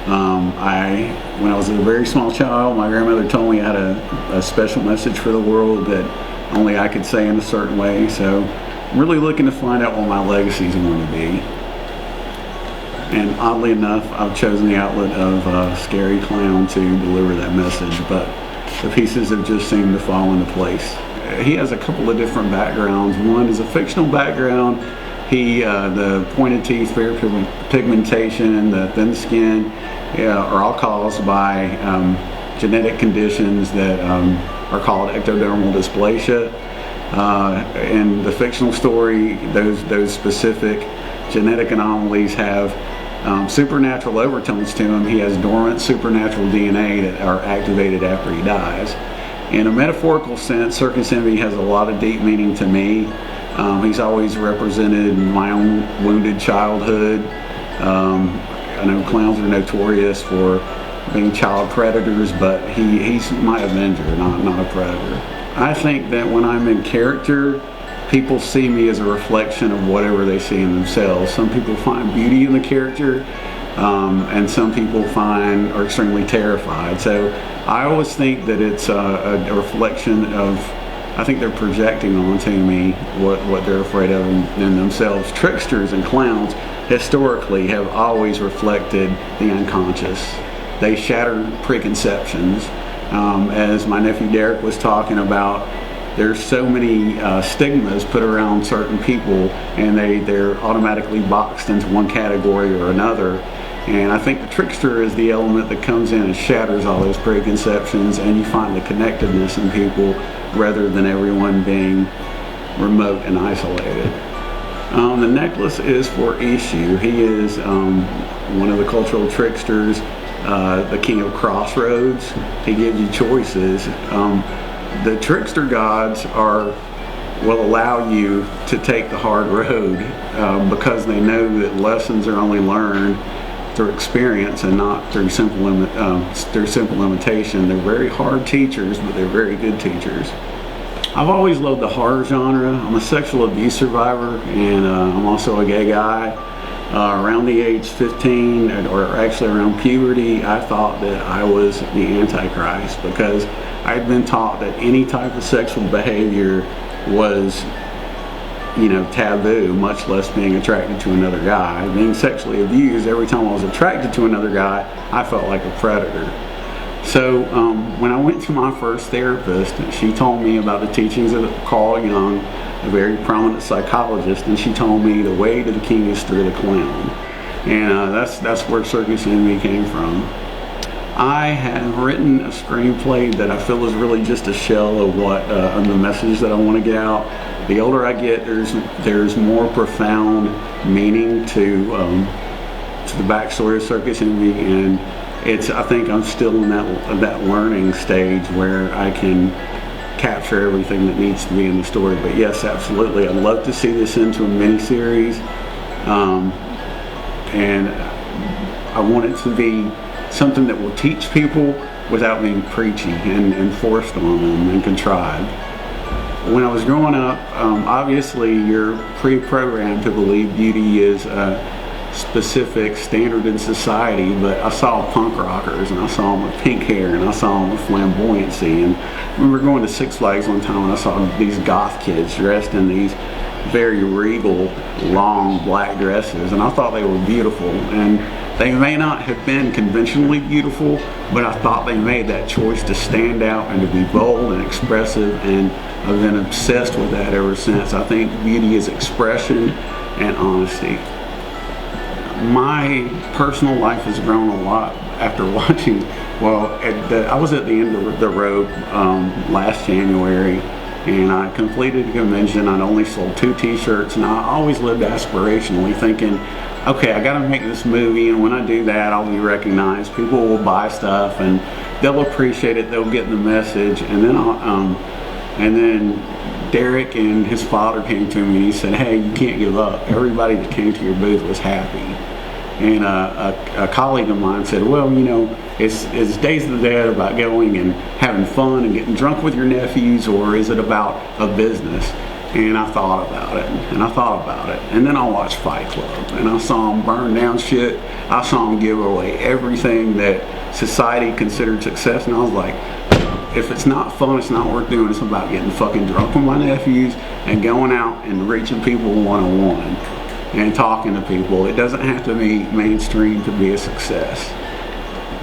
When I was a very small child, my grandmother told me I had a special message for the world that only I could say in a certain way. So I'm really looking to find out what my legacy is going to be. And oddly enough, I've chosen the outlet of Scary Clown to deliver that message, but the pieces have just seemed to fall into place. He has a couple of different backgrounds. One is a fictional background. The pointed teeth, fair pigmentation, and the thin skin are all caused by genetic conditions that are called ectodermal dysplasia. In the fictional story, those specific genetic anomalies have supernatural overtones to him. He has dormant supernatural DNA that are activated after he dies. In a metaphorical sense, Circus Envy has a lot of deep meaning to me. He's always represented my own wounded childhood. I know clowns are notorious for being child predators, but he's my avenger, not a predator. I think that when I'm in character, people see me as a reflection of whatever they see in themselves. Some people find beauty in the character, and some people are extremely terrified. So I always think that it's a reflection of, I think they're projecting onto me what they're afraid of in themselves. Tricksters and clowns historically have always reflected the unconscious. They shatter preconceptions. As my nephew Derek was talking about, there's so many stigmas put around certain people, and they're automatically boxed into one category or another. And I think the trickster is the element that comes in and shatters all those preconceptions, and you find the connectiveness in people rather than everyone being remote and isolated. The necklace is for Ishu. He is one of the cultural tricksters, the king of crossroads. He gives you choices. The trickster gods will allow you to take the hard road because they know that lessons are only learned through experience and not through simple imitation. They're very hard teachers, but they're very good teachers. I've always loved the horror genre. I'm a sexual abuse survivor, and I'm also a gay guy. Around the age 15, or actually around puberty, I thought that I was the Antichrist because I had been taught that any type of sexual behavior was, taboo, much less being attracted to another guy. Being sexually abused, every time I was attracted to another guy, I felt like a predator. So when I went to my first therapist, she told me about the teachings of Carl Jung, a very prominent psychologist, and she told me the way to the king is through the clown. And that's where Circus Envy came from. I have written a screenplay that I feel is really just a shell of the message that I want to get out. The older I get, there's more profound meaning to the backstory of Circus Envy, and I think I'm still in that learning stage where I can capture everything that needs to be in the story. But yes, absolutely, I'd love to see this into a miniseries, and I want it to be something that will teach people without being preachy and forced on them and contrived. When I was growing up, obviously you're pre-programmed to believe beauty is a specific standard in society, but I saw punk rockers, and I saw them with pink hair, and I saw them with flamboyancy. And I remember going to Six Flags one time, and I saw these goth kids dressed in these very regal, long black dresses, and I thought they were beautiful. And they may not have been conventionally beautiful, but I thought they made that choice to stand out and to be bold and expressive, and I've been obsessed with that ever since. I think beauty is expression and honesty. My personal life has grown a lot after watching, I was at the end of the road last January, and I completed a convention. I'd only sold 2 t-shirts, and I always lived aspirationally, thinking, okay, I gotta make this movie, and when I do that, I'll be recognized. People will buy stuff, and they'll appreciate it, they'll get the message. And then Derek and his father came to me and he said, hey, you can't give up. Everybody that came to your booth was happy. And a colleague of mine said, well, is Days of the Dead about going and having fun and getting drunk with your nephews, or is it about a business? And I thought about it, and I thought about it, and then I watched Fight Club, and I saw him burn down shit. I saw him give away everything that society considered success, and I was like, if it's not fun, it's not worth doing. It's about getting fucking drunk with my nephews and going out and reaching people one-on-one and talking to people. It doesn't have to be mainstream to be a success.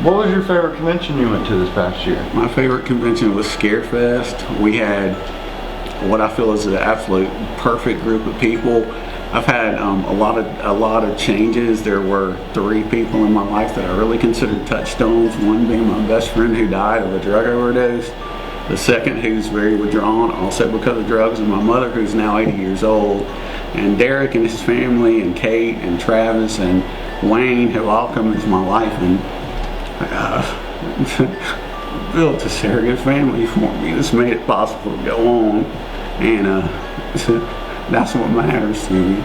What was your favorite convention you went to this past year? My favorite convention was Scarefest. We had what I feel is an absolute perfect group of people. I've had a lot of changes. There were 3 people in my life that I really considered touchstones. One being my best friend who died of a drug overdose. The second, who's very withdrawn, also because of drugs, and my mother, who's now 80 years old. And Derek and his family, and Kate and Travis and Wayne have all come into my life and built a surrogate family for me. This made it possible to go on, and that's what matters to me.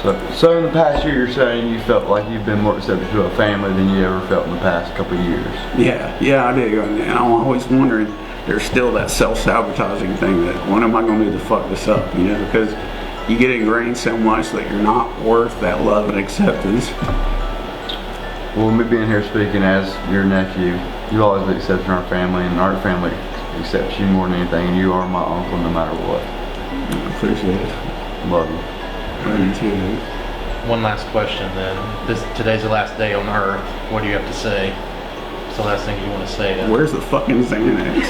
So in the past year, you're saying you felt like you've been more accepted to a family than you ever felt in the past couple of years. Yeah, I do. And I'm always wondering, there's still that self-sabotaging thing that when am I going to do to fuck this up, you know, because you get ingrained so much that you're not worth that love and acceptance. Well, me being here speaking as your nephew, you've always been accepted in our family, and our family accepts you more than anything, and you are my uncle no matter what. I appreciate it. Love you. Love you too, dude. One last question then. Today's the last day on Earth. What do you have to say? What's the last thing you want to say? Where's the fucking Xanax?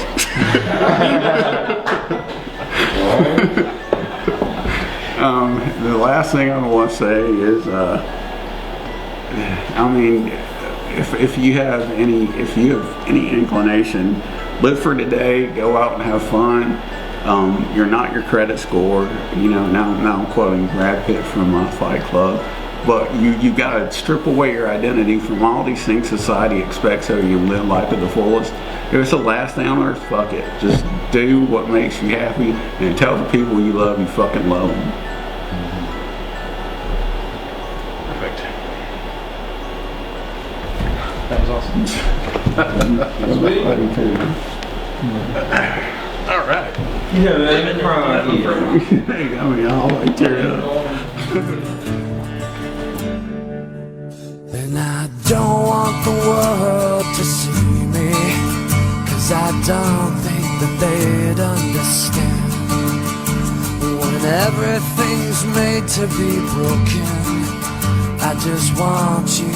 The last thing I want to say is, I mean, if you have any inclination, live for today. Go out and have fun. You're not your credit score. You know, now I'm quoting Brad Pitt from Fight Club. But you got to strip away your identity from all these things society expects so you can live life to the fullest. If it's the last day on earth, fuck it. Just do what makes you happy and tell the people you love you fucking love them. Perfect. That was awesome. Sweet. All right. Yeah, man, crying here. I mean, I'll like tear it up. And I don't want the world to see me, 'cause I don't think that they'd understand. When everything's made to be broken, I just want you